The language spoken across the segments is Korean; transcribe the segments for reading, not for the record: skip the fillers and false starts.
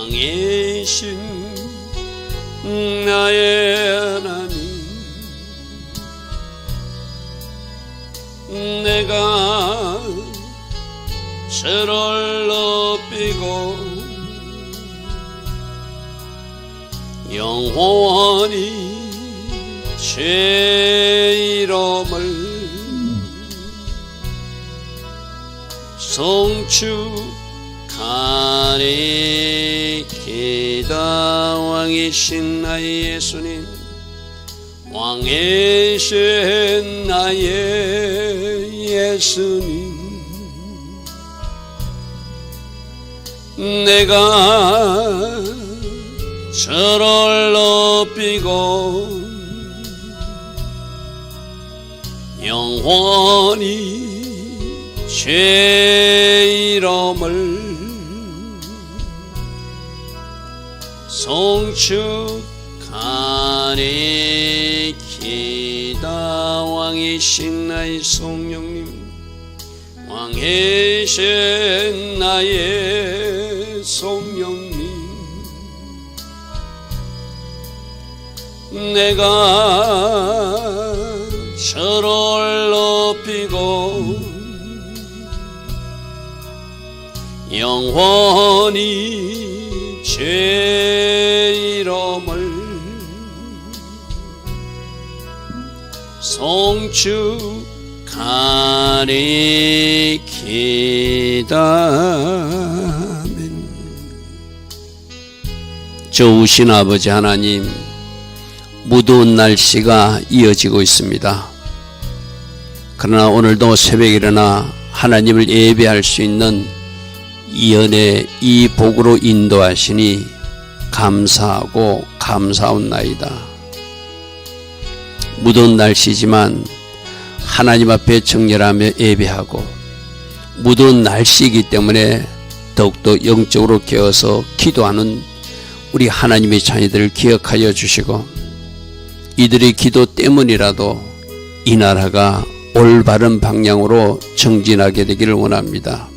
왕이신 나의 하나님, 내가 주를 높이고 영원히 주의 이름을 송축하리이다. 왕이신 나의 예수님, 왕이신 나의 예수님, 내가 주를 높이고 영원히 주의 이름을 송축하리이다. 왕이신 나의 성령님, 왕이신 나의 성령님, 내가 주를 높이고 영원히 주의 이름을 송축하리이다. 아멘. 좋으신 아버지 하나님, 무더운 날씨가 이어지고 있습니다. 그러나 오늘도 새벽에 일어나 하나님을 예배할 수 있는 이 은혜, 이 복으로 인도하시니 감사하고 감사하옵나이다. 무더운 날씨지만 하나님 앞에 정렬하며 예배하고, 무더운 날씨이기 때문에 더욱더 영적으로 깨어서 기도하는 우리 하나님의 자녀들을 기억하여 주시고, 이들의 기도 때문이라도 이 나라가 올바른 방향으로 정진하게 되기를 원합니다.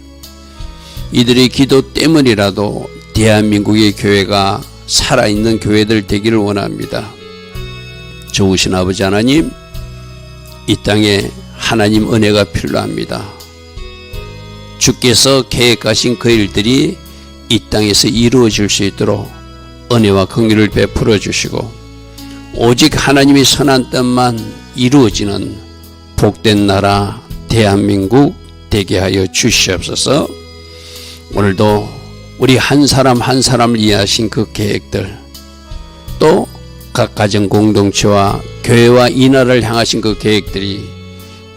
이들의 기도 때문이라도 대한민국의 교회가 살아있는 교회들 되기를 원합니다. 좋으신 아버지 하나님, 이 땅에 하나님 은혜가 필요합니다. 주께서 계획하신 그 일들이 이 땅에서 이루어질 수 있도록 은혜와 긍휼을 베풀어 주시고, 오직 하나님의 선한 뜻만 이루어지는 복된 나라 대한민국 되게 하여 주시옵소서. 오늘도 우리 한 사람 한 사람을 이해하신 그 계획들, 또 각 가정 공동체와 교회와 이 나라를 향하신 그 계획들이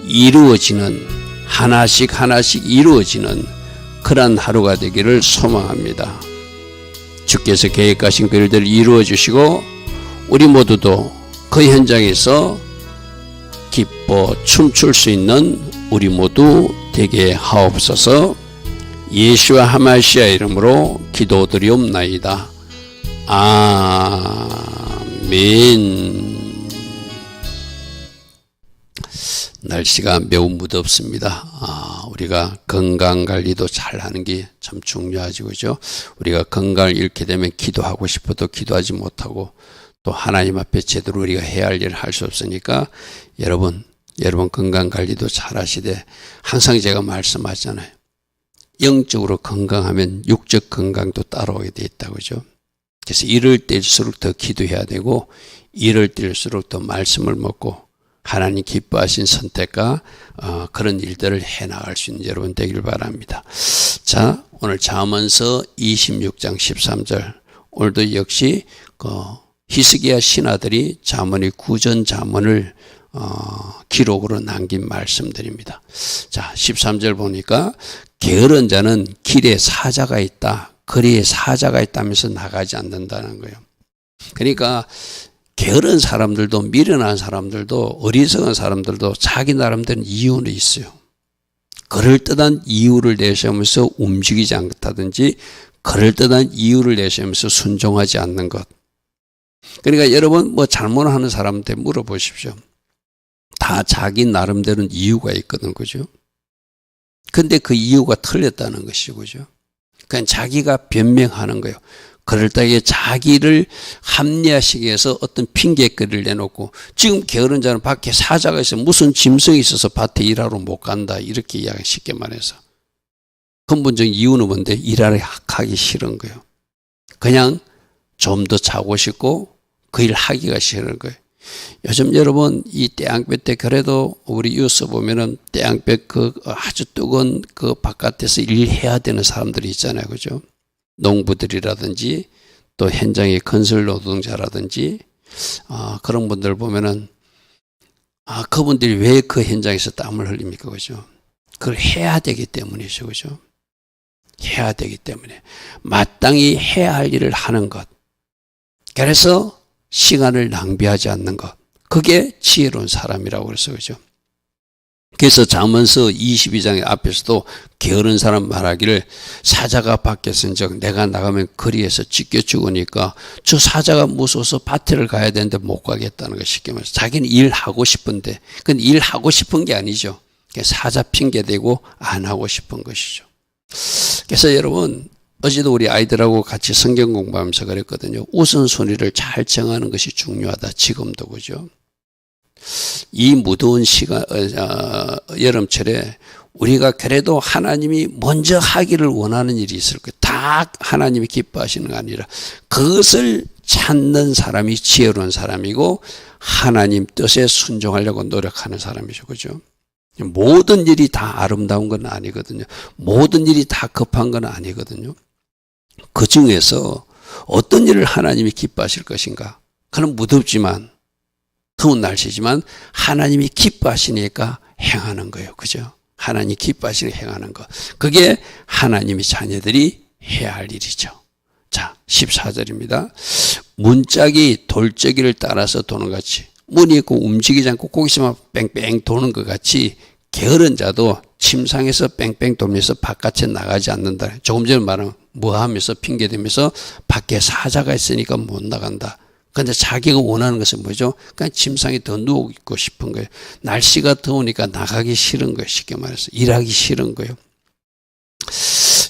이루어지는, 하나씩 하나씩 이루어지는 그런 하루가 되기를 소망합니다. 주께서 계획하신 그 일들을 이루어 주시고, 우리 모두도 그 현장에서 기뻐 춤출 수 있는 우리 모두 되게 하옵소서. 예수와 하마시아 이름으로 기도드리옵나이다. 아멘. 날씨가 매우 무덥습니다. 우리가 건강관리도 잘하는 게 참 중요하죠, 그죠? 우리가 건강을 잃게 되면 기도하고 싶어도 기도하지 못하고, 또 하나님 앞에 제대로 우리가 해야 할 일을 할 수 없으니까 여러분 건강관리도 잘 하시되, 항상 제가 말씀하잖아요. 영적으로 건강하면 육적 건강도 따라오게 돼 있다고, 그죠? 그래서 이럴 때일수록 더 기도해야 되고, 이럴 때일수록 더 말씀을 먹고 하나님 기뻐하신 선택과 그런 일들을 해나갈 수 있는 여러분 되길 바랍니다. 자, 오늘 잠언서 26장 13절, 오늘도 역시 히스기야 신하들이 잠언의 구전 잠언을 기록으로 남긴 말씀드립니다. 자, 13절 보니까 게으른 자는 길에 사자가 있다, 거리에 사자가 있다면서 나가지 않는다는 거예요. 그러니까 게으른 사람들도, 미련한 사람들도, 어리석은 사람들도 자기 나름대로 이유는 있어요. 그럴듯한 이유를 내세우면서 움직이지 않다든지, 그럴듯한 이유를 내세우면서 순종하지 않는 것. 그러니까 여러분 잘못하는 사람한테 물어보십시오. 다 자기 나름대로는 이유가 있거든, 그죠? 근데 그 이유가 틀렸다는 것이죠, 그죠? 그냥 자기가 변명하는 거예요. 그럴 때에 자기를 합리화시키기 위해서 어떤 핑계거리를 내놓고 지금 게으른 자는 밖에 사자가 있어 무슨 짐승이 있어서 밭에 일하러 못 간다 이렇게 이야기 쉽게 말해서 근본적인 이유는 뭔데 일하러 하기 싫은 거예요. 그냥 좀 더 자고 싶고 그 일 하기가 싫은 거예요. 요즘 여러분 이 태양볕 때 그래도 우리 뉴스 보면은 태양볕 그 아주 뜨거운 그 바깥에서 일해야 되는 사람들이 있잖아요. 그죠? 농부들이라든지 또 현장의 건설 노동자라든지 그런 분들 보면은 그분들이 왜 그 현장에서 땀을 흘립니까? 그죠? 그걸 해야 되기 때문이죠. 그죠? 해야 되기 때문에 마땅히 해야 할 일을 하는 것. 그래서 시간을 낭비하지 않는 것. 그게 지혜로운 사람이라고 그래서 그죠? 그래서 잠언서 22장 앞에서도 게으른 사람 말하기를 사자가 밖에서 인적 내가 나가면 거리에서 찢겨 죽으니까 저 사자가 무서워서 밭을 가야 되는데 못 가겠다는 거 쉽게 말해서 자기는 일하고 싶은데 근데 일하고 싶은 게 아니죠. 사자 핑계대고 안 하고 싶은 것이죠. 그래서 여러분 어제도 우리 아이들하고 같이 성경 공부하면서 그랬거든요. 우선순위를 잘 정하는 것이 중요하다. 지금도 그죠? 이 무더운 시간 여름철에 우리가 그래도 하나님이 먼저 하기를 원하는 일이 있을 거예요. 다 하나님이 기뻐하시는 게 아니라 그것을 찾는 사람이 지혜로운 사람이고 하나님 뜻에 순종하려고 노력하는 사람이죠. 그죠? 모든 일이 다 아름다운 건 아니거든요. 모든 일이 다 급한 건 아니거든요. 그 중에서 어떤 일을 하나님이 기뻐하실 것인가? 그는 무덥지만 더운 날씨지만 하나님이 기뻐하시니까 행하는 거예요. 그죠? 하나님이 기뻐하시니까 행하는 거. 그게 하나님의 자녀들이 해야 할 일이죠. 자, 14절입니다. 문짝이 돌적이를 따라서 도는 것 같이 문이 있고 움직이지 않고 거기서만 뺑뺑 도는 것 같이 게으른 자도 침상에서 뺑뺑 돌면서 바깥에 나가지 않는다. 조금 전에 말한 뭐 하면서 핑계대면서 밖에 사자가 있으니까 못 나간다. 그런데 자기가 원하는 것은 뭐죠? 그냥 침상에 더 누워 있고 싶은 거예요. 날씨가 더우니까 나가기 싫은 거예요. 쉽게 말해서 일하기 싫은 거예요.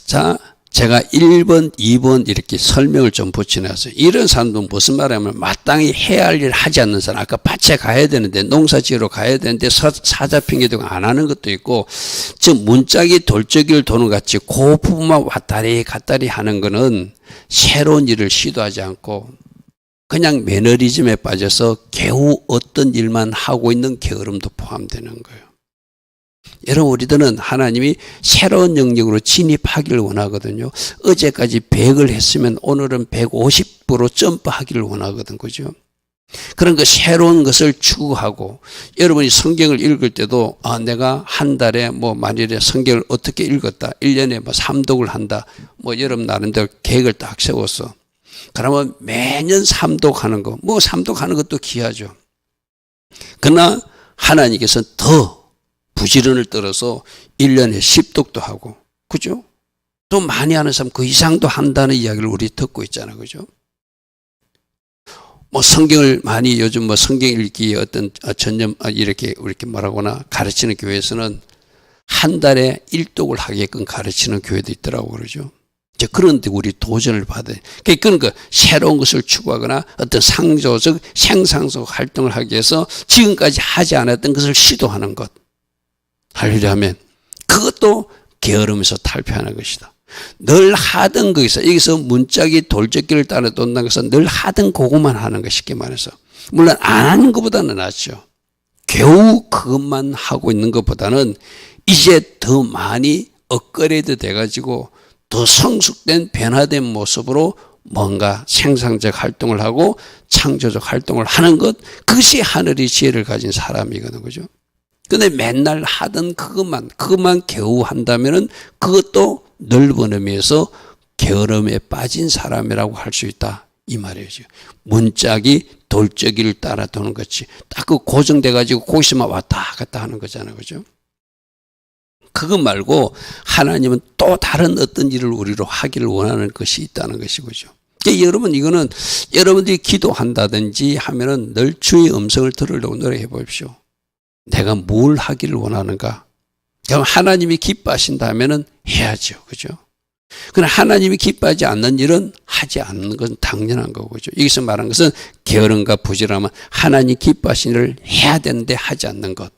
자, 제가 1번, 2번 이렇게 설명을 좀 붙여놨어요. 이런 사람들은 무슨 말이냐면 마땅히 해야 할 일을 하지 않는 사람. 아까 밭에 가야 되는데 농사지으러 가야 되는데 사자 핑계대고 안 하는 것도 있고 즉 문짝이 돌적이를 도는 것 같이 그 부분만 왔다리 갔다리 하는 거는 새로운 일을 시도하지 않고 그냥 매너리즘에 빠져서 겨우 어떤 일만 하고 있는 게으름도 포함되는 거예요. 여러분 우리들은 하나님이 새로운 영역으로 진입하기를 원하거든요. 어제까지 100을 했으면 오늘은 150으로 점프하기를 원하거든. 그죠? 그런 그 새로운 것을 추구하고 여러분이 성경을 읽을 때도 내가 한 달에 만일에 성경을 어떻게 읽었다. 1년에 3독을 한다. 여러분 나름대로 계획을 딱 세웠어. 그러면 매년 3독하는 거. 3독하는 것도 귀하죠. 그러나 하나님께서 더 부지런을 떨어서 1년에 10독도 하고, 그죠? 또 많이 하는 사람 그 이상도 한다는 이야기를 우리 듣고 있잖아요. 그죠? 성경을 많이 요즘 성경 읽기 어떤 전념, 이렇게 뭐라거나 가르치는 교회에서는 한 달에 1독을 하게끔 가르치는 교회도 있더라고 그러죠. 이제 그런데 우리 도전을 받아요. 그러니까 새로운 것을 추구하거나 어떤 상조적, 생산적 활동을 하기 위해서 지금까지 하지 않았던 것을 시도하는 것. 하려면 그것도 게으름에서 탈피하는 것이다. 늘 하던 거기서 여기서 문짝이 돌적기를 따라 돈다는 것은 늘 하던 그것만 하는 거 쉽게 말해서 물론 안 하는 것보다는 낫죠. 겨우 그것만 하고 있는 것보다는 이제 더 많이 업그레이드 돼가지고 더 성숙된 변화된 모습으로 뭔가 생산적 활동을 하고 창조적 활동을 하는 것 그것이 하늘의 지혜를 가진 사람이거든. 그죠? 근데 맨날 하던 그것만 겨우 한다면은 그것도 넓은 의미에서 게으름에 빠진 사람이라고 할 수 있다. 이 말이죠. 문짝이 돌적이를 따라 도는 것이 딱 그 고정돼가지고 거기서만 왔다 갔다 하는 거잖아요. 그죠? 그거 말고 하나님은 또 다른 어떤 일을 우리로 하기를 원하는 것이 있다는 것이죠. 그러니까 여러분 이거는 여러분들이 기도한다든지 하면은 늘 주의 음성을 들으려고 노력해 보십시오. 내가 뭘 하기를 원하는가? 그럼 하나님이 기뻐하신다 하면은 해야죠. 그죠? 그러나 하나님이 기뻐하지 않는 일은 하지 않는 것은 당연한 거죠. 여기서 말한 것은 게으름과 부지런함은 하나님 기뻐하시는 일을 해야 되는데 하지 않는 것.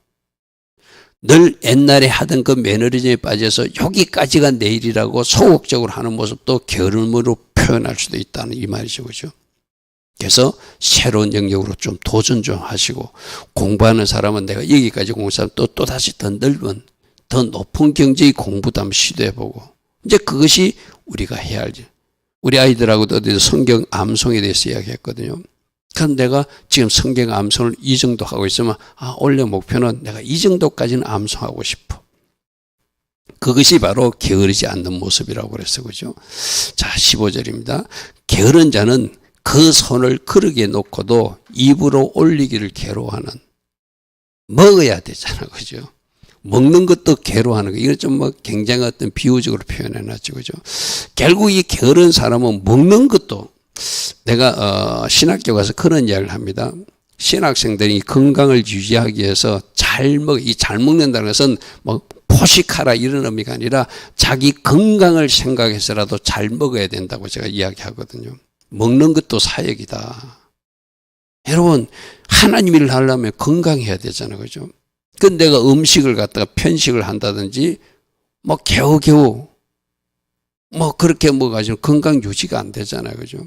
늘 옛날에 하던 그 매너리즘에 빠져서 여기까지가 내일이라고 소극적으로 하는 모습도 게으름으로 표현할 수도 있다는 이 말이죠. 그죠? 그래서 새로운 영역으로 좀 도전 좀 하시고, 공부하는 사람은 내가 여기까지 공부하면 또다시 더 넓은, 더 높은 경지의 공부도 한번 시도해보고, 이제 그것이 우리가 해야 할 일. 우리 아이들하고도 어디서 성경 암송에 대해서 이야기했거든요. 그런데 내가 지금 성경 암송을 이 정도 하고 있으면 올해 목표는 내가 이 정도까지는 암송하고 싶어. 그것이 바로 게으르지 않는 모습이라고 그랬어요. 그죠? 자, 15절입니다. 게으른 자는 그 손을 그릇에 놓고도 입으로 올리기를 괴로워하는. 먹어야 되잖아. 그죠? 먹는 것도 괴로워하는 거. 이건 좀 굉장히 어떤 비유적으로 표현해 놨죠. 그죠? 결국 이 게으른 사람은 먹는 것도, 내가 신학교 가서 그런 이야기를 합니다. 신학생들이 건강을 유지하기 위해서 잘 먹는다는 것은 포식하라 이런 의미가 아니라 자기 건강을 생각해서라도 잘 먹어야 된다고 제가 이야기하거든요. 먹는 것도 사역이다. 여러분, 하나님 일을 하려면 건강해야 되잖아요. 그죠? 근데 내가 음식을 갖다가 편식을 한다든지 겨우겨우 그렇게 먹어가지고 건강 유지가 안 되잖아요. 그죠?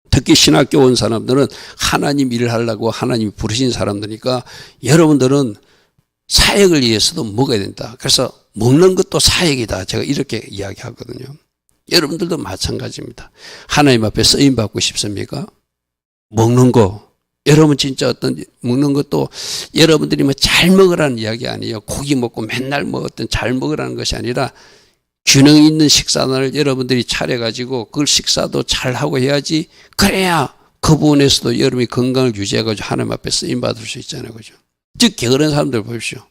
특히 신학교 온 사람들은 하나님 일을 하려고 하나님이 부르신 사람들이니까 여러분들은 사역을 위해서도 먹어야 된다. 그래서 먹는 것도 사역이다. 제가 이렇게 이야기하거든요. 여러분들도 마찬가지입니다. 하나님 앞에 쓰임받고 싶습니까? 먹는 거. 여러분 진짜 먹는 것도 여러분들이 잘 먹으라는 이야기 아니에요. 고기 먹고 맨날 잘 먹으라는 것이 아니라 균형 있는 식사를 여러분들이 차려가지고 그걸 식사도 잘하고 해야지. 그래야 그 부분에서도 여러분이 건강을 유지해가지고 하나님 앞에 쓰임받을 수 있잖아요. 그죠? 즉, 게으른 사람들 보십시오.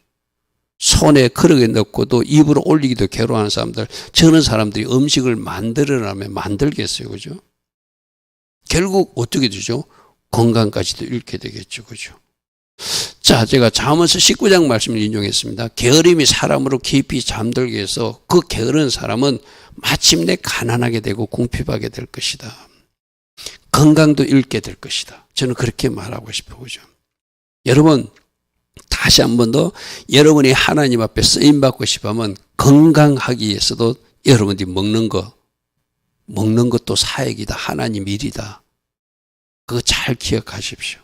손에 그릇에 넣고도 입으로 올리기도 괴로워하는 사람들, 저런 사람들이 음식을 만들으라면 만들겠어요. 그죠? 결국 어떻게 되죠? 건강까지도 잃게 되겠죠. 그죠? 자, 제가 잠언서 19장 말씀을 인용했습니다. 게으름이 사람으로 깊이 잠들게 해서 그 게으른 사람은 마침내 가난하게 되고 궁핍하게 될 것이다. 건강도 잃게 될 것이다. 저는 그렇게 말하고 싶어요. 그죠? 여러분, 다시 한 번 더 여러분이 하나님 앞에 쓰임받고 싶으면 건강하기 위해서도 여러분들이 먹는 것도 사역이다. 하나님 일이다. 그거 잘 기억하십시오.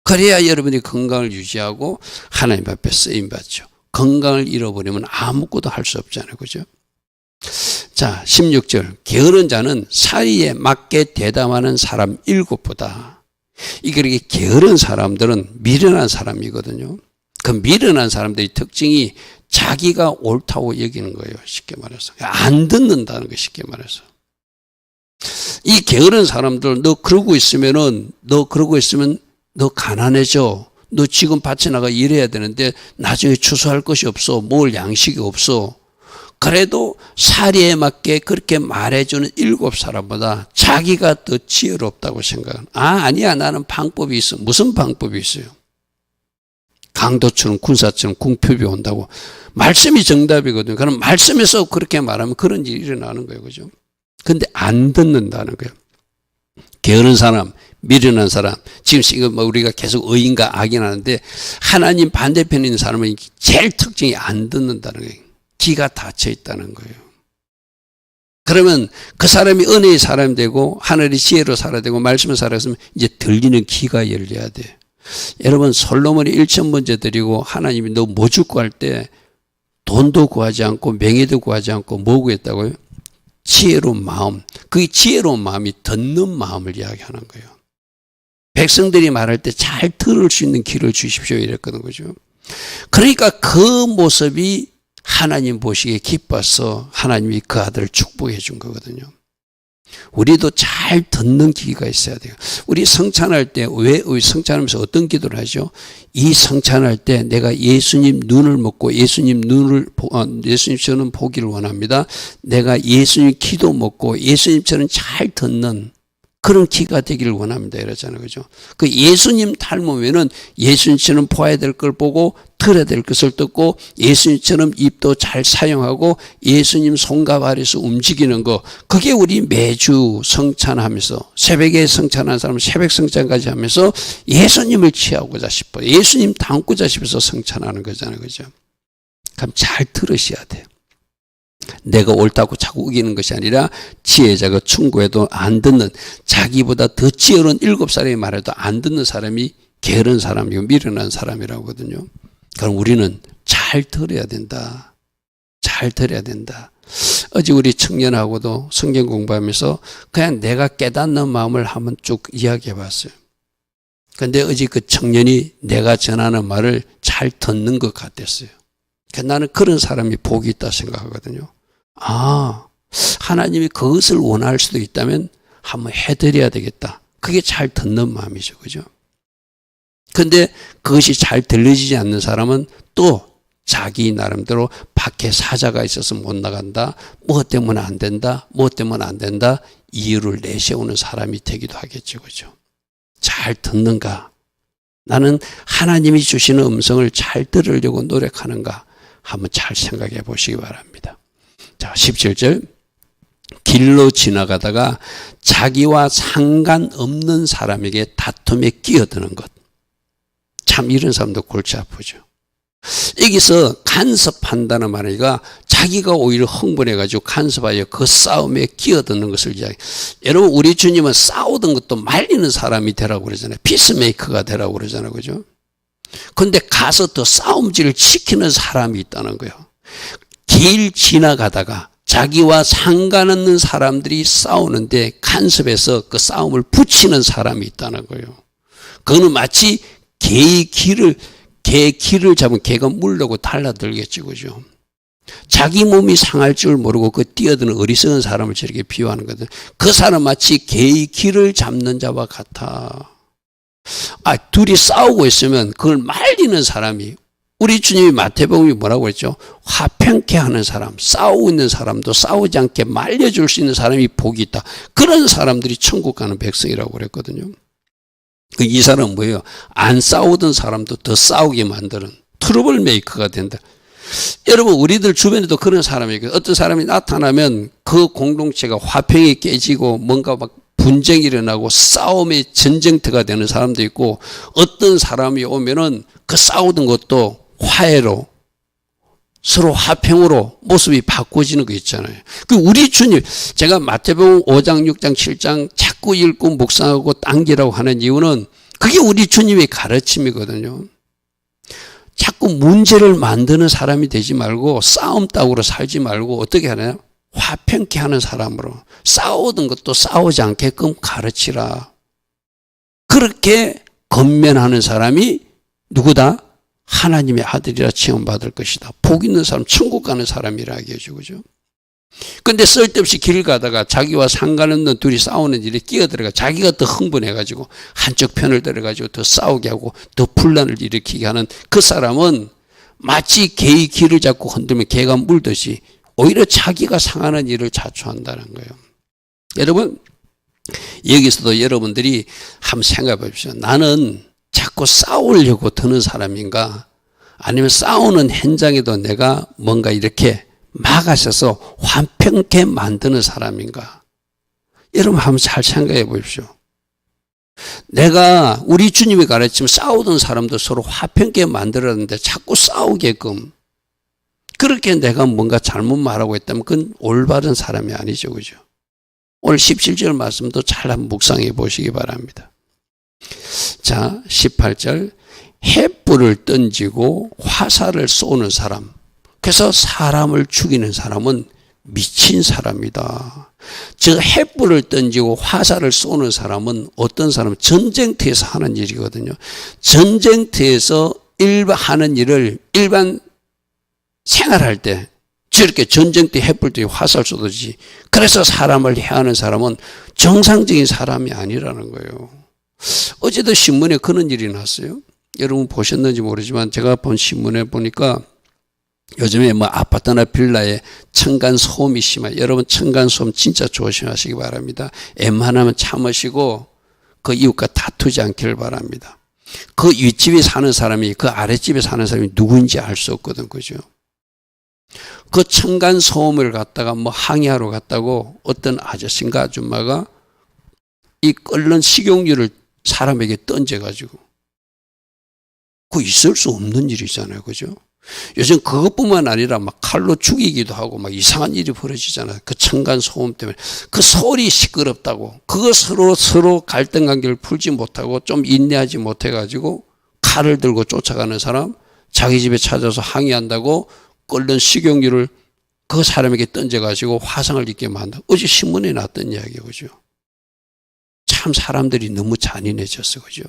그래야 여러분이 건강을 유지하고 하나님 앞에 쓰임받죠. 건강을 잃어버리면 아무것도 할 수 없잖아요. 그죠? 자, 16절. 게으른 자는 사리에 맞게 대담하는 사람 7보다. 이게 게으른 사람들은 미련한 사람이거든요. 그 미련한 사람들의 특징이 자기가 옳다고 여기는 거예요. 쉽게 말해서. 안 듣는다는 거 쉽게 말해서. 이 게으른 사람들 너 그러고 있으면 너 가난해져. 너 지금 밭에 나가 일해야 되는데 나중에 추수할 것이 없어. 먹을 양식이 없어. 그래도 사리에 맞게 그렇게 말해주는 7사람보다 자기가 더 지혜롭다고 생각하는. 아니야. 나는 방법이 있어. 무슨 방법이 있어요? 강도처럼 군사처럼 궁핍이 온다고. 말씀이 정답이거든요. 그럼 말씀에서 그렇게 말하면 그런 일이 일어나는 거예요. 그죠? 근데 안 듣는다는 거예요. 게으른 사람, 미련한 사람. 지금 우리가 계속 의인과 악인 하는데 하나님 반대편에 있는 사람은 제일 특징이 안 듣는다는 거예요. 귀가 닫혀 있다는 거예요. 그러면 그 사람이 은혜의 사람이 되고 하늘의 지혜로 살아야 되고 말씀을 살아야 했으면 이제 들리는 귀가 열려야 돼. 여러분, 솔로몬이 1,000번째 드리고 하나님이 너 뭐 줄 거 할 때 돈도 구하지 않고 명예도 구하지 않고 뭐 구했다고요? 지혜로운 마음. 그 지혜로운 마음이 듣는 마음을 이야기하는 거예요. 백성들이 말할 때 잘 들을 수 있는 귀를 주십시오 이랬거든. 그죠? 그러니까 그 모습이 하나님 보시기에 기뻐서 하나님이 그 아들을 축복해 준 거거든요. 우리도 잘 듣는 귀가 있어야 돼요. 우리 성찬할 때 왜 성찬하면서 어떤 기도를 하죠? 이 성찬할 때 내가 예수님 눈을 먹고 예수님처럼 보기를 원합니다. 내가 예수님 기도 먹고 예수님처럼 잘 듣는 그런 키가 되기를 원합니다. 이러잖아요. 그죠? 그 예수님 닮으면은 예수님처럼 보아야 될 걸 보고 들어야 될 것을 듣고 예수님처럼 입도 잘 사용하고 예수님 손과 발에서 움직이는 거, 그게 우리 매주 성찬하면서 새벽에 성찬하는 사람은 새벽 성찬까지 하면서 예수님을 취하고자 싶어요. 예수님 닮고자 싶어서 성찬하는 거잖아요. 그죠? 그럼 잘 들으셔야 돼요. 내가 옳다고 자꾸 우기는 것이 아니라 지혜자가 충고해도 안 듣는, 자기보다 더 지혜로운 7사람이 말해도 안 듣는 사람이 게으른 사람이고 미련한 사람이라고 하거든요. 그럼 우리는 잘 들어야 된다. 잘 들어야 된다. 어제 우리 청년하고도 성경 공부하면서 그냥 내가 깨닫는 마음을 한번 쭉 이야기해 봤어요. 근데 어제 그 청년이 내가 전하는 말을 잘 듣는 것 같았어요. 나는 그런 사람이 복이 있다 생각하거든요. 아, 하나님이 그것을 원할 수도 있다면 한번 해드려야 되겠다. 그게 잘 듣는 마음이죠. 그죠? 근데 그것이 잘 들려지지 않는 사람은 또 자기 나름대로 밖에 사자가 있어서 못 나간다. 뭐 때문에 안 된다. 뭐 때문에 안 된다. 이유를 내세우는 사람이 되기도 하겠죠. 그죠? 잘 듣는가? 나는 하나님이 주시는 음성을 잘 들으려고 노력하는가? 한번 잘 생각해 보시기 바랍니다. 자, 17절. 길로 지나가다가 자기와 상관없는 사람에게 다툼에 끼어드는 것. 참 이런 사람도 골치 아프죠. 여기서 간섭한다는 말이가 자기가 오히려 흥분해가지고 간섭하여 그 싸움에 끼어드는 것을 이야기해요. 여러분, 우리 주님은 싸우던 것도 말리는 사람이 되라고 그러잖아요. 피스메이커가 되라고 그러잖아요. 그죠? 근데 가서 더 싸움질을 시키는 사람이 있다는 거예요. 길 지나가다가 자기와 상관없는 사람들이 싸우는데 간섭해서 그 싸움을 붙이는 사람이 있다는 거예요. 그거는 마치 개 길을 잡은 개가 물려고 달라들겠죠. 그죠? 자기 몸이 상할 줄 모르고 그 뛰어드는 어리석은 사람을 저렇게 비유하는 거든. 그 사람 마치 개의 길을 잡는 자와 같아. 둘이 싸우고 있으면 그걸 말리는 사람이, 우리 주님이 마태복음이 뭐라고 했죠? 화평케 하는 사람, 싸우고 있는 사람도 싸우지 않게 말려줄 수 있는 사람이 복이 있다. 그런 사람들이 천국 가는 백성이라고 그랬거든요. 이 사람은 뭐예요? 안 싸우던 사람도 더 싸우게 만드는 트러블 메이커가 된다. 여러분, 우리들 주변에도 그런 사람이 있거든요. 어떤 사람이 나타나면 그 공동체가 화평이 깨지고 뭔가 막 분쟁이 일어나고 싸움의 전쟁터가 되는 사람도 있고, 어떤 사람이 오면은 그 싸우던 것도 화해로 서로 화평으로 모습이 바꿔지는 거 있잖아요. 그 우리 주님, 제가 마태복음 5장, 6장, 7장 자꾸 읽고 묵상하고 당기라고 하는 이유는 그게 우리 주님의 가르침이거든요. 자꾸 문제를 만드는 사람이 되지 말고 싸움 따구로 살지 말고 어떻게 하나요? 화평케 하는 사람으로, 싸우던 것도 싸우지 않게끔 가르치라. 그렇게 건면하는 사람이 누구다? 하나님의 아들이라 체험받을 것이다. 복 있는 사람, 천국 가는 사람이라 하겠죠. 그죠? 근데 쓸데없이 길 가다가 자기와 상관없는 둘이 싸우는 일에 끼어들어가 자기가 더 흥분해가지고 한쪽 편을 들어가지고 더 싸우게 하고 더 분란을 일으키게 하는 그 사람은 마치 개의 길을 잡고 흔들면 개가 물듯이 오히려 자기가 상하는 일을 자초한다는 거예요. 여러분, 여기서도 여러분들이 한번 생각해 보십시오. 나는 자꾸 싸우려고 드는 사람인가? 아니면 싸우는 현장에도 내가 뭔가 이렇게 막아서서 화평케 만드는 사람인가? 여러분 한번 잘 생각해 보십시오. 내가 우리 주님이 가르치면 싸우던 사람도 서로 화평케 만들었는데 자꾸 싸우게끔, 그렇게 내가 뭔가 잘못 말하고 있다면 그건 올바른 사람이 아니죠. 그죠? 오늘 17절 말씀도 잘 한번 묵상해 보시기 바랍니다. 자, 18절. 횃불을 던지고 화살을 쏘는 사람. 그래서 사람을 죽이는 사람은 미친 사람이다. 즉 횃불을 던지고 화살을 쏘는 사람은 어떤 사람? 전쟁터에서 하는 일이거든요. 전쟁터에서 하는 일을 일반 생활할 때 저렇게 전쟁터 횃불 때 화살 쏘듯이, 그래서 사람을 해하는 사람은 정상적인 사람이 아니라는 거예요. 어제도 신문에 그런 일이 났어요. 여러분 보셨는지 모르지만 제가 본 신문에 보니까 요즘에 뭐 아파트나 빌라에 층간소음이 심해요. 여러분 층간소음 진짜 조심하시기 바랍니다. 웬만하면 참으시고 그 이웃과 다투지 않기를 바랍니다. 그 윗집에 사는 사람이 그 아랫집에 사는 사람이 누구인지 알 수 없거든, 그죠? 그 층간소음을 갖다가 뭐 항의하러 갔다고 어떤 아저씨인가 아줌마가 이 끓는 식용유를 사람에게 던져가지고 그거 있을 수 없는 일이잖아요, 그죠? 요즘 그것뿐만 아니라 막 칼로 죽이기도 하고 막 이상한 일이 벌어지잖아요. 그 층간소음 때문에. 그 소리 시끄럽다고. 그거 서로 갈등 관계를 풀지 못하고 좀 인내하지 못해가지고 칼을 들고 쫓아가는 사람, 자기 집에 찾아서 항의한다고 끓는 식용유를 그 사람에게 던져가지고 화상을 입게 만든다. 어제 신문에 났던 이야기예요, 그죠? 참 사람들이 너무 잔인해졌어, 그죠?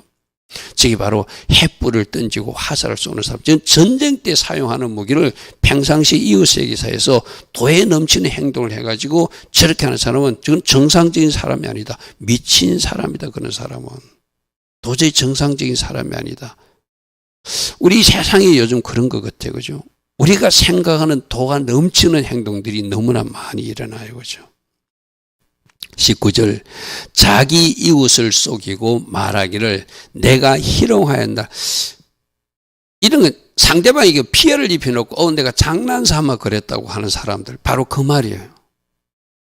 저기 바로 횃불을 던지고 화살을 쏘는 사람. 전쟁 때 사용하는 무기를 평상시 이웃에게 사해서 도에 넘치는 행동을 해가지고 저렇게 하는 사람은 지금 정상적인 사람이 아니다. 미친 사람이다. 그런 사람은 도저히 정상적인 사람이 아니다. 우리 세상이 요즘 그런 것 같아요, 그죠? 우리가 생각하는 도가 넘치는 행동들이 너무나 많이 일어나요, 그죠? 19절 자기 이웃을 속이고 말하기를 내가 희롱하였다. 이런 건 상대방에게 피해를 입혀놓고 내가 장난삼아 그랬다고 하는 사람들 바로 그 말이에요.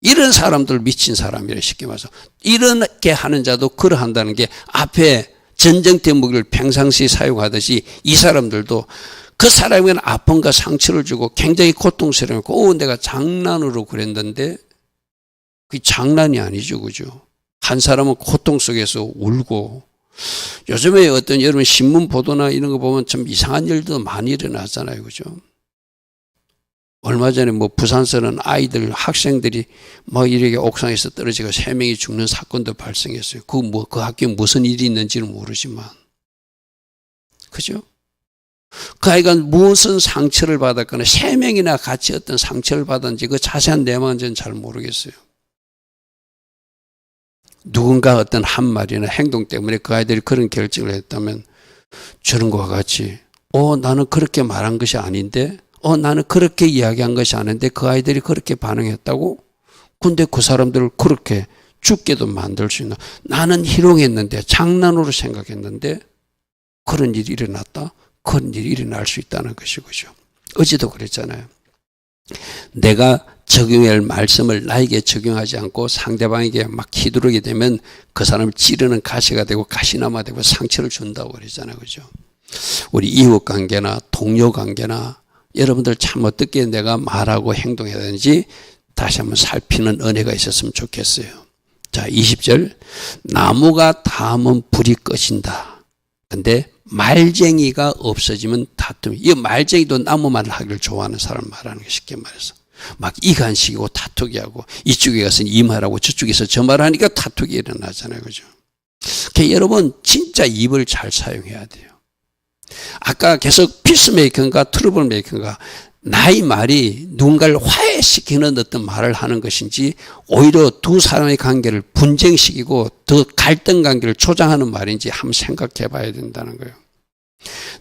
이런 사람들 미친 사람이래 쉽게 말해서. 이렇게 하는 자도 그러한다는 게 앞에 전쟁터 무기를 평상시 사용하듯이 이 사람들도 그 사람에게는 아픔과 상처를 주고 굉장히 고통스러웠고 내가 장난으로 그랬는데 그게 장난이 아니죠, 그죠? 한 사람은 고통 속에서 울고 요즘에 어떤 여러분 신문 보도나 이런 거 보면 좀 이상한 일도 많이 일어나잖아요, 그죠? 얼마 전에 뭐 부산서는 아이들 학생들이 막 이렇게 옥상에서 떨어지고 3명이 죽는 사건도 발생했어요. 그 학교에 무슨 일이 있는지는 모르지만, 그죠? 그 아이가 무슨 상처를 받았거나 3명이나 같이 어떤 상처를 받았는지 그 자세한 내용은 저는 잘 모르겠어요. 누군가 어떤 한 말이나 행동 때문에 그 아이들이 그런 결정을 했다면 저런 것과 같이 나는 그렇게 말한 것이 아닌데 나는 그렇게 이야기한 것이 아닌데 그 아이들이 그렇게 반응했다고? 근데 그 사람들을 그렇게 죽게도 만들 수 있나? 나는 희롱했는데 장난으로 생각했는데 그런 일이 일어났다? 그런 일이 일어날 수 있다는 것이죠. 어제도 그랬잖아요. 내가 적용할 말씀을 나에게 적용하지 않고 상대방에게 막 휘두르게 되면 그 사람을 찌르는 가시가 되고 가시나마 되고 상처를 준다고 그랬잖아요, 그죠? 우리 이웃 관계나 동료 관계나 여러분들 참 어떻게 내가 말하고 행동해야 되는지 다시 한번 살피는 은혜가 있었으면 좋겠어요. 자, 20절 나무가 닿으면 불이 꺼진다. 근데 말쟁이가 없어지면 다툼이. 이 말쟁이도 나무 말을 하기를 좋아하는 사람 말하는 거 쉽게 말해서 막 이간식이고 다투기 하고 이쪽에 가서 이 말하고 저쪽에서 저 말하니까 다투기 일어나잖아요, 그죠? 그러니까 여러분 진짜 입을 잘 사용해야 돼요. 아까 계속 피스메이커인가 트러블 메이커인가 나의 말이 누군가를 화해시키는 어떤 말을 하는 것인지 오히려 두 사람의 관계를 분쟁시키고 더 갈등 관계를 조장하는 말인지 한번 생각해 봐야 된다는 거예요.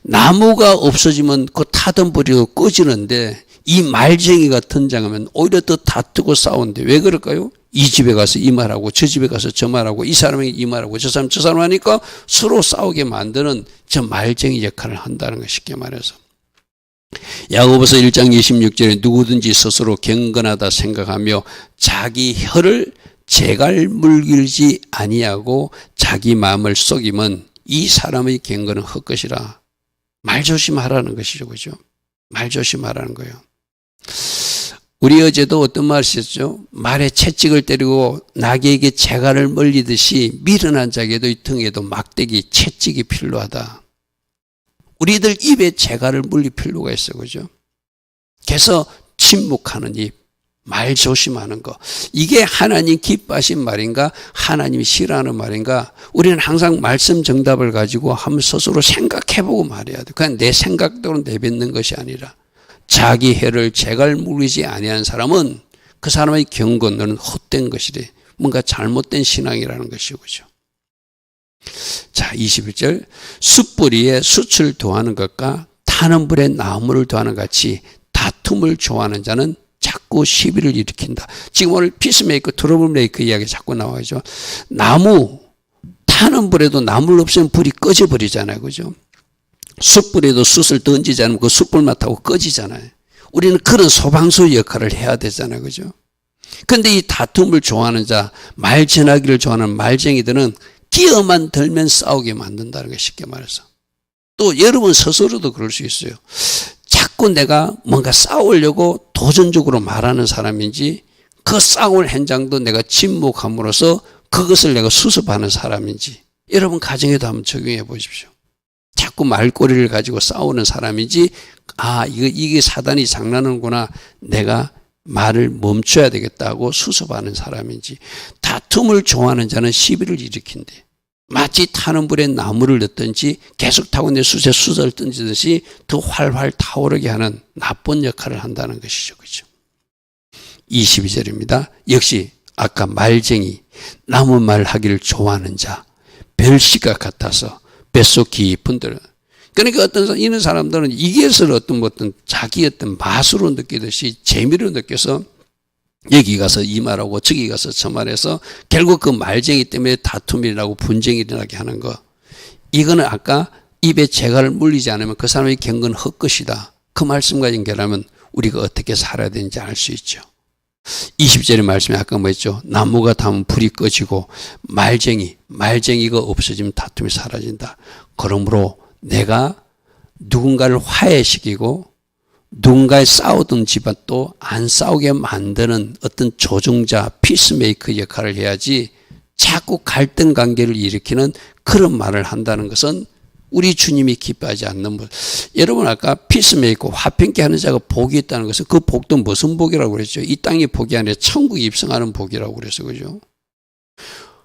나무가 없어지면 그 타던 불이 꺼지는데 이 말쟁이가 등장하면 오히려 더 다투고 싸우는데 왜 그럴까요? 이 집에 가서 이 말하고 저 집에 가서 저 말하고 이 사람에게 이 말하고 저 사람 하니까 서로 싸우게 만드는 저 말쟁이 역할을 한다는 거 쉽게 말해서. 야고보서 1장 26절에 누구든지 스스로 경건하다 생각하며 자기 혀를 재갈 물길지 아니하고 자기 마음을 속이면 이 사람의 경건은 헛것이라. 말 조심하라는 것이죠, 그죠? 말 조심하라는 거예요. 우리 어제도 어떤 말을 썼죠? 말에 채찍을 때리고 나귀에게 재갈을 멀리듯이 미련한 자에게도 이 등에도 막대기 채찍이 필요하다. 우리들 입에 재갈을 물릴 필요가 있어, 그죠? 그래서 침묵하는 입, 말 조심하는 거. 이게 하나님 기뻐하신 말인가? 하나님이 싫어하는 말인가? 우리는 항상 말씀 정답을 가지고 한번 스스로 생각해보고 말해야 돼. 그냥 내 생각대로 내뱉는 것이 아니라 자기 혀를 재갈 물리지 아니한 사람은 그 사람의 경건은 헛된 것이래. 뭔가 잘못된 신앙이라는 것이죠. 자, 21절 숯불위에 숯을 더하는 것과 타는 불에 나무를 더하는 것 같이 다툼을 좋아하는 자는 자꾸 시비를 일으킨다. 지금 오늘 피스메이커, 트러블 메이커 이야기 자꾸 나와죠. 나무 타는 불에도 나무를 없애면 불이 꺼져버리잖아요. 그죠? 숯불에도 숯을 던지지 않으면 그 숯불만 타고 꺼지잖아요. 우리는 그런 소방수 역할을 해야 되잖아요. 그죠? 근데 이 다툼을 좋아하는 자, 말 전하기를 좋아하는 말쟁이들은 끼어만 들면 싸우게 만든다는 거 쉽게 말해서. 또 여러분 스스로도 그럴 수 있어요. 자꾸 내가 뭔가 싸우려고 도전적으로 말하는 사람인지 그 싸울 현장도 내가 침묵함으로써 그것을 내가 수습하는 사람인지 여러분 가정에도 한번 적용해 보십시오. 자꾸 말꼬리를 가지고 싸우는 사람인지 이게 사단이 장난하는구나 내가 말을 멈춰야 되겠다고 수습하는 사람인지. 다툼을 좋아하는 자는 시비를 일으킨대. 마치 타는 불에 나무를 넣든지 계속 타고 내 숯에 숯을 던지듯이 더 활활 타오르게 하는 나쁜 역할을 한다는 것이죠. 그렇죠? 22절입니다. 역시 아까 말쟁이, 남은 말 하기를 좋아하는 자, 별씨가 같아서 뱃속 깊은 데는. 그러니까 이런 사람들은 이것을 어떤 자기 어떤 맛으로 느끼듯이 재미로 느껴서 여기 가서 이 말하고 저기 가서 저 말해서 결국 그 말쟁이 때문에 다툼이 일어나고 분쟁이 일어나게 하는 거. 이거는 아까 입에 재갈을 물리지 않으면 그 사람의 경건 헛것이다. 그 말씀과 연결하면 우리가 어떻게 살아야 되는지 알 수 있죠. 20절의 말씀에 아까 뭐였죠? 나무가 닿으면 불이 꺼지고 말쟁이가 없어지면 다툼이 사라진다. 그러므로 내가 누군가를 화해시키고 누군가의 싸우던 집안도 안 싸우게 만드는 어떤 조종자, 피스메이커 역할을 해야지 자꾸 갈등 관계를 일으키는 그런 말을 한다는 것은 우리 주님이 기뻐하지 않는 것. 여러분 아까 피스메이커, 화평케 하는 자가 복이 있다는 것은 그 복도 무슨 복이라고 그랬죠? 이 땅의 복이 아니라 천국에 입성하는 복이라고 그래서 그죠?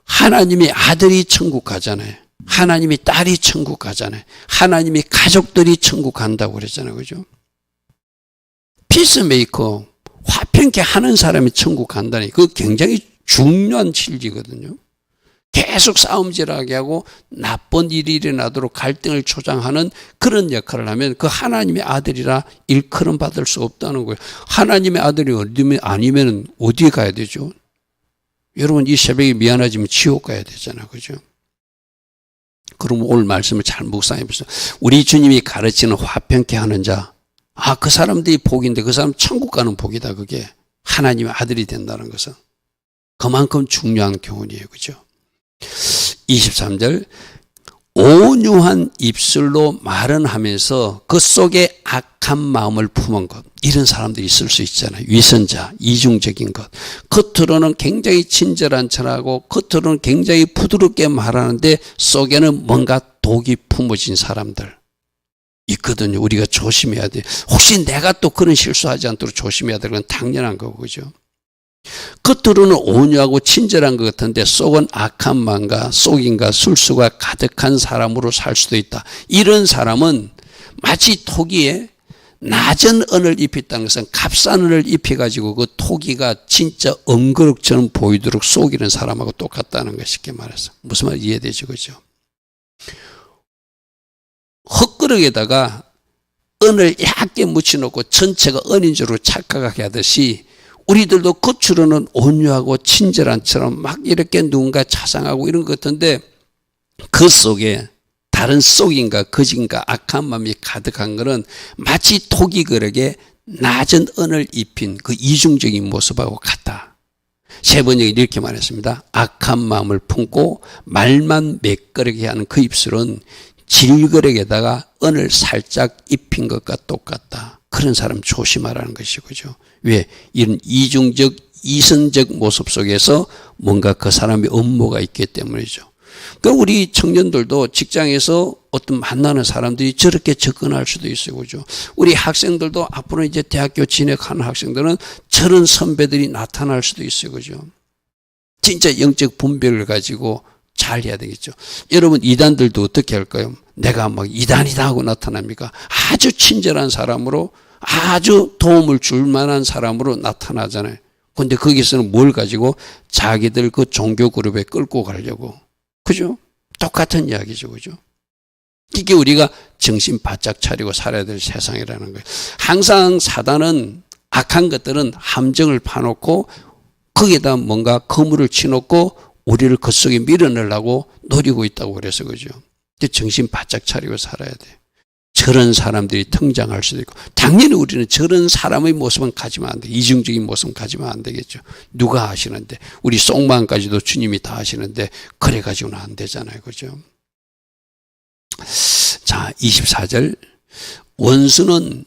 하나님의 아들이 천국 가잖아요. 하나님의 딸이 천국 가잖아요. 하나님의 가족들이 천국 간다고 그랬잖아요. 그죠? 피스메이커, 화평케 하는 사람이 천국 간다니 그거 굉장히 중요한 진리거든요. 계속 싸움질하게 하고 나쁜 일이 일어나도록 갈등을 조장하는 그런 역할을 하면 그 하나님의 아들이라 일컬음 받을 수 없다는 거예요. 하나님의 아들이 아니면 어디에 가야 되죠? 여러분 이 새벽에 미안하지만 지옥 가야 되잖아요. 그죠? 그럼 오늘 말씀을 잘 묵상해 보세요. 우리 주님이 가르치는 화평케 하는 자, 그 사람들이 복인데 그 사람 천국 가는 복이다. 그게 하나님의 아들이 된다는 것은 그만큼 중요한 교훈이에요. 그죠? 23절 온유한 입술로 말은 하면서 그 속에 악한 마음을 품은 것. 이런 사람들이 있을 수 있잖아요. 위선자, 이중적인 것. 겉으로는 굉장히 친절한 척하고 겉으로는 굉장히 부드럽게 말하는데 속에는 뭔가 독이 품어진 사람들 있거든요. 우리가 조심해야 돼요. 혹시 내가 또 그런 실수하지 않도록 조심해야 될 건 당연한 거고 그죠? 겉으로는 온유하고 친절한 것 같은데 속은 악한 마음과 속임과 술수가 가득한 사람으로 살 수도 있다. 이런 사람은 마치 토기에 낮은 은을 입혔다는 것은 값싼 은을 입혀가지고 그 토기가 진짜 엉그럭처럼 보이도록 속이는 사람하고 똑같다는 것 쉽게 말해서. 무슨 말 이해되죠? 그죠? 흙그릇에다가 은을 얇게 묻혀놓고 전체가 은인 줄로 착각하게 하듯이 우리들도 겉으로는 온유하고 친절한처럼 막 이렇게 누군가 자상하고 이런 것 같은데 그 속에 다른 속인가 거짓인가 악한 마음이 가득한 것은 마치 토기 그릇에 낮은 은을 입힌 그 이중적인 모습하고 같다. 세 번역이 이렇게 말했습니다. 악한 마음을 품고 말만 매끄럽게 하는 그 입술은 질그릇에다가 은을 살짝 입힌 것과 똑같다. 그런 사람 조심하라는 것이죠. 왜? 이런 이중적, 이선적 모습 속에서 뭔가 그 사람의 업무가 있기 때문이죠. 그러니까 우리 청년들도 직장에서 어떤 만나는 사람들이 저렇게 접근할 수도 있어요. 그죠? 우리 학생들도 앞으로 이제 대학교 진학하는 학생들은 저런 선배들이 나타날 수도 있어요. 그죠? 진짜 영적 분별을 가지고 잘 해야 되겠죠. 여러분 이단들도 어떻게 할까요? 내가 막 이단이다 하고 나타납니까? 아주 친절한 사람으로 아주 도움을 줄 만한 사람으로 나타나잖아요. 그런데 거기서는 뭘 가지고 자기들 그 종교 그룹에 끌고 가려고. 그죠? 똑같은 이야기죠. 그죠? 이게 우리가 정신 바짝 차리고 살아야 될 세상이라는 거예요. 항상 사단은 악한 것들은 함정을 파놓고 거기에다 뭔가 거물을 치놓고 우리를 그 속에 밀어넣으려고 노리고 있다고 그래서 그죠. 정신 바짝 차리고 살아야 돼. 저런 사람들이 등장할 수도 있고 당연히 우리는 저런 사람의 모습은 가지면 안 돼. 이중적인 모습은 가지면 안 되겠죠. 누가 하시는데 우리 속마음까지도 주님이 다 하시는데 그래 가지고는 안 되잖아요. 그죠. 자 24절 원수는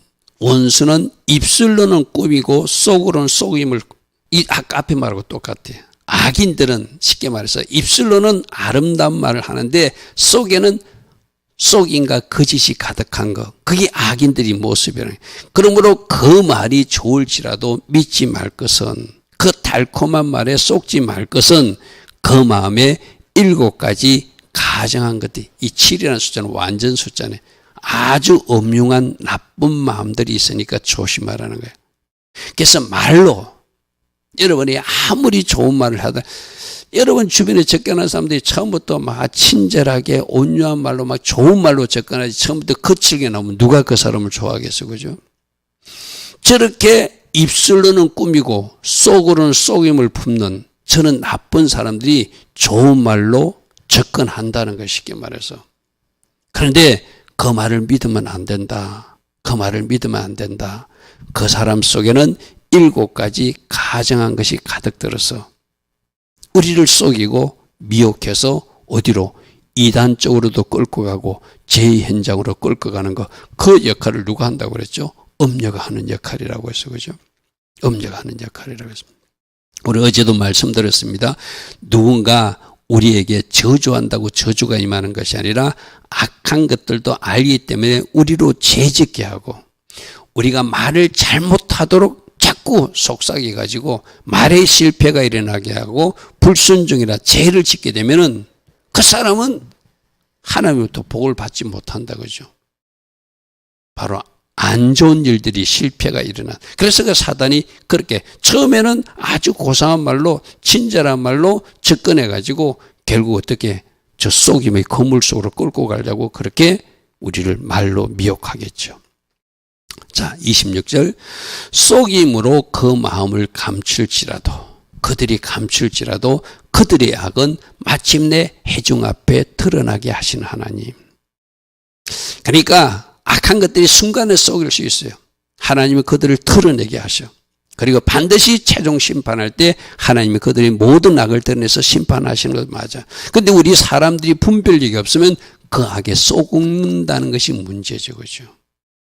입술로는 꾸미고 속으로는 속임을 이 아까 앞에 말하고 똑같아요. 악인들은 쉽게 말해서 입술로는 아름다운 말을 하는데 속에는 속인가 거짓이 가득한 것. 그게 악인들의 모습이라는 거예요. 그러므로 그 말이 좋을지라도 믿지 말 것은 그 달콤한 말에 속지 말 것은 그 마음에 7가지 가정한 것들이 이 7이라는 숫자는 완전 숫자네. 아주 음흉한 나쁜 마음들이 있으니까 조심하라는 거예요. 그래서 말로 여러분이 아무리 좋은 말을 하다 여러분 주변에 접근한 사람들이 처음부터 막 친절하게 온유한 말로 막 좋은 말로 접근하지 처음부터 거칠게 나오면 누가 그 사람을 좋아하겠어. 그죠? 저렇게 입술로는 꾸미고 속으로는 속임을 품는 저는 나쁜 사람들이 좋은 말로 접근한다는 것 쉽게 말해서. 그런데 그 말을 믿으면 안 된다. 그 말을 믿으면 안 된다. 그 사람 속에는 7가지 가정한 것이 가득 들어서 우리를 속이고 미혹해서 어디로 이단 쪽으로도 끌고 가고 제 현장으로 끌고 가는 거 그 역할을 누가 한다고 그랬죠? 음녀가 하는 역할이라고 해서 그죠? 음녀가 하는 역할이라고 해서 우리 어제도 말씀드렸습니다. 누군가 우리에게 저주한다고 저주가 임하는 것이 아니라 악한 것들도 알기 때문에 우리로 죄짓게 하고 우리가 말을 잘못하도록 자꾸 속삭여 가지고 말의 실패가 일어나게 하고 불순종이라 죄를 짓게 되면은 그 사람은 하나님부터 복을 받지 못한다 그죠. 바로 안 좋은 일들이 실패가 일어나. 그래서 그 사단이 그렇게 처음에는 아주 고상한 말로 친절한 말로 접근해 가지고 결국 어떻게 저 속임의 거물 속으로 끌고 가려고 그렇게 우리를 말로 미혹하겠죠. 자 26절 속임으로 그 마음을 감출지라도 그들이 감출지라도 그들의 악은 마침내 회중 앞에 드러나게 하시는 하나님. 그러니까 악한 것들이 순간에 속일 수 있어요. 하나님은 그들을 드러내게 하셔. 그리고 반드시 최종 심판할 때 하나님이 그들의 모든 악을 드러내서 심판하시는 것 맞아. 그런데 우리 사람들이 분별력이 없으면 그 악에 속는다는 것이 문제죠. 그죠?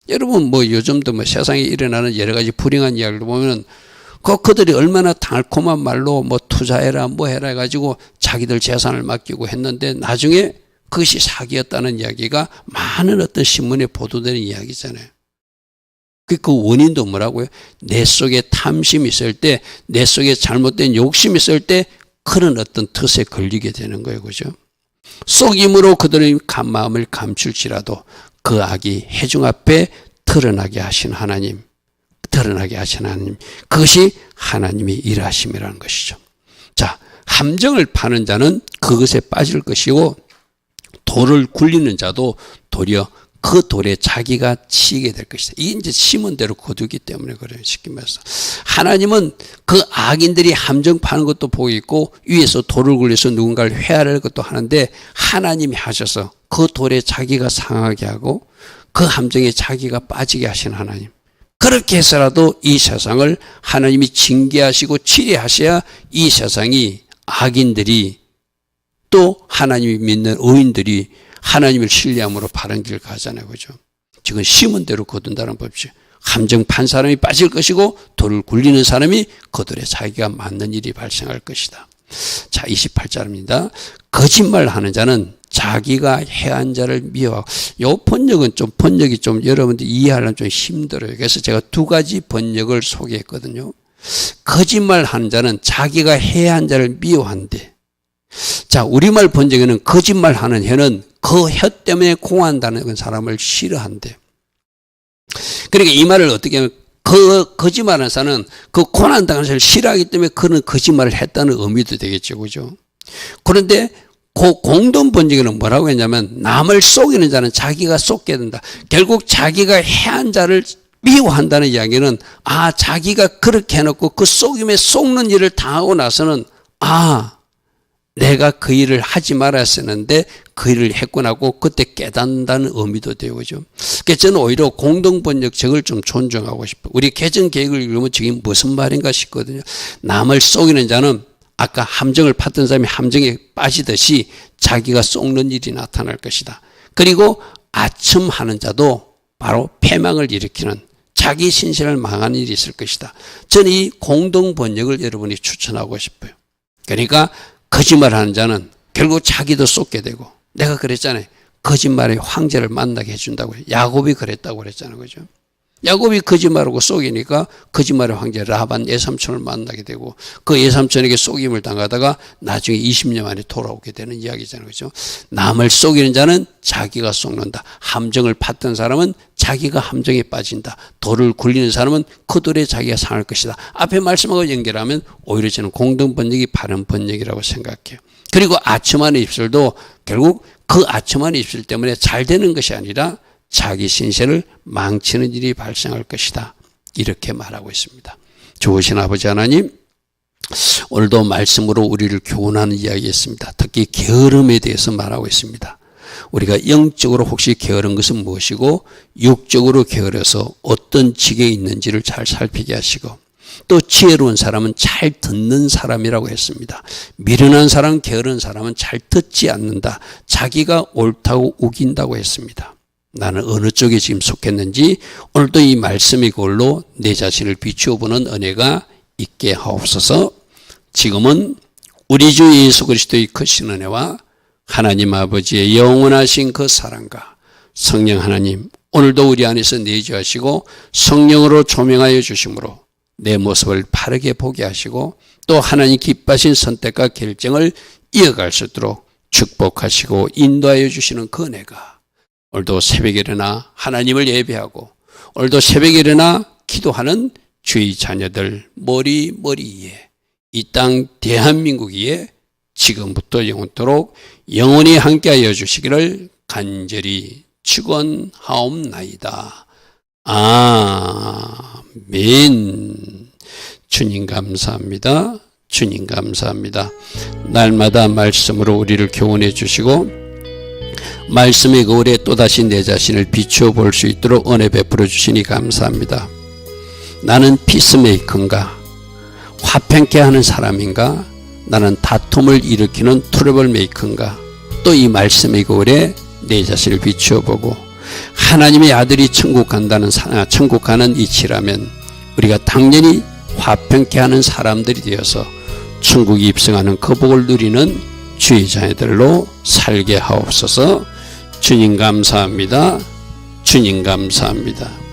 여러분 뭐 요즘도 뭐 세상에 일어나는 여러 가지 불행한 이야기를 보면 그들이 얼마나 달콤한 말로 뭐 투자해라 뭐 해라 해가지고 자기들 재산을 맡기고 했는데 나중에 그것이 사기였다는 이야기가 많은 어떤 신문에 보도되는 이야기잖아요. 그 원인도 뭐라고요? 내 속에 탐심이 있을 때, 내 속에 잘못된 욕심이 있을 때 그런 어떤 덫에 걸리게 되는 거예요. 그죠? 속임으로 그들의 마음을 감출지라도 그 악이 회중 앞에 드러나게 하신 하나님, 드러나게 하신 하나님, 그것이 하나님의 일하심이라는 것이죠. 자, 함정을 파는 자는 그것에 빠질 것이고 돌을 굴리는 자도 도리어 그 돌에 자기가 치게 될 것이다. 이게 이제 심은 대로 거두기 때문에 그래요. 쉽게 말해서. 하나님은 그 악인들이 함정 파는 것도 보고 있고 위에서 돌을 굴려서 누군가를 회하는 것도 하는데 하나님이 하셔서 그 돌에 자기가 상하게 하고 그 함정에 자기가 빠지게 하신 하나님. 그렇게 해서라도 이 세상을 하나님이 징계하시고 치리하셔야 이 세상이 악인들이 또 하나님이 믿는 의인들이 하나님을 신뢰함으로 바른 길을 가잖아요. 그죠? 지금 심은 대로 거둔다는 법이죠. 함정 판 사람이 빠질 것이고 돌을 굴리는 사람이 그들에 자기가 맞는 일이 발생할 것이다. 자, 28절입니다. 거짓말하는 자는 자기가 해한 자를 미워하고, 요 번역은 좀 번역이 좀 여러분들 이해하려면 좀 힘들어요. 그래서 제가 2가지 번역을 소개했거든요. 거짓말하는 자는 자기가 해한 자를 미워한대. 자, 우리말 번역에는 거짓말하는 혀는 그 혀 때문에 공한다는 사람을 싫어한대. 그러니까 이 말을 어떻게 하면 그 거짓말하는 사람은 그 고난당하는 사람을 싫어하기 때문에 그는 거짓말을 했다는 의미도 되겠죠. 그죠? 그런데 공동 번제기는 뭐라고 했냐면 남을 속이는 자는 자기가 속게 된다. 결국 자기가 해한 자를 미워한다는 이야기는 자기가 그렇게 해놓고 그 속임에 속는 일을 당하고 나서는 내가 그 일을 하지 말았었는데 그 일을 했구나 하고 그때 깨닫는다는 의미도 되고 그죠. 그래서 저는 오히려 공동번역책을 좀 존중하고 싶어요. 우리 개정 계획을 읽으면 저게 무슨 말인가 싶거든요. 남을 속이는 자는 아까 함정을 팠던 사람이 함정에 빠지듯이 자기가 속는 일이 나타날 것이다. 그리고 아첨하는 자도 바로 패망을 일으키는 자기 신신을 망하는 일이 있을 것이다. 저는 이 공동번역을 여러분이 추천하고 싶어요. 그러니까 거짓말하는 자는 결국 자기도 쏟게 되고, 내가 그랬잖아요. 거짓말의 황제를 만나게 해준다고요. 야곱이 그랬다고 그랬잖아요. 그죠? 야곱이 거짓말하고 속이니까 거짓말의 황제 라반 예삼촌을 만나게 되고, 그 예삼촌에게 속임을 당하다가 나중에 20년 만에 돌아오게 되는 이야기잖아요. 그죠? 남을 속이는 자는 자기가 속는다. 함정을 팠던 사람은 자기가 함정에 빠진다. 돌을 굴리는 사람은 그 돌에 자기가 상할 것이다. 앞에 말씀하고 연결하면 오히려 저는 공동번역이 바른 번역이라고 생각해요. 그리고 아첨하는 입술도 결국 그 아첨하는 입술 때문에 잘 되는 것이 아니라 자기 신세를 망치는 일이 발생할 것이다. 이렇게 말하고 있습니다. 좋으신 아버지 하나님, 오늘도 말씀으로 우리를 교훈하는 이야기였습니다. 특히 게으름에 대해서 말하고 있습니다. 우리가 영적으로 혹시 게으른 것은 무엇이고 육적으로 게으러서 어떤 직에 있는지를 잘 살피게 하시고, 또 지혜로운 사람은 잘 듣는 사람이라고 했습니다. 미련한 사람, 게으른 사람은 잘 듣지 않는다. 자기가 옳다고 우긴다고 했습니다. 나는 어느 쪽에 지금 속했는지 오늘도 이 말씀의 글로 내 자신을 비추어 보는 은혜가 있게 하옵소서. 지금은 우리 주 예수 그리스도의 크신 은혜와 하나님 아버지의 영원하신 그 사랑과 성령 하나님, 오늘도 우리 안에서 내주하시고 성령으로 조명하여 주심으로 내 모습을 바르게 보게 하시고, 또 하나님 기뻐하신 선택과 결정을 이어갈 수 있도록 축복하시고 인도하여 주시는 그 은혜가 오늘도 새벽에 일어나 하나님을 예배하고, 오늘도 새벽에 일어나 기도하는 주의 자녀들 머리 위에, 이 땅 대한민국 위에 지금부터 영원토록 영원히 함께하여 주시기를 간절히 축원하옵나이다. 아멘. 주님 감사합니다. 주님 감사합니다. 날마다 말씀으로 우리를 교훈해 주시고 말씀의 거울에 또다시 내 자신을 비추어 볼 수 있도록 은혜 베풀어 주시니 감사합니다. 나는 피스메이커인가? 화평케 하는 사람인가? 나는 다툼을 일으키는 트러블 메이커인가? 또 이 말씀의 거울에 내 자신을 비추어 보고 하나님의 아들이 천국 가는 이치라면 우리가 당연히 화평케 하는 사람들이 되어서 천국에 입성하는 그 복을 누리는 주의 자녀들로 살게 하옵소서. 주님 감사합니다. 주님 감사합니다.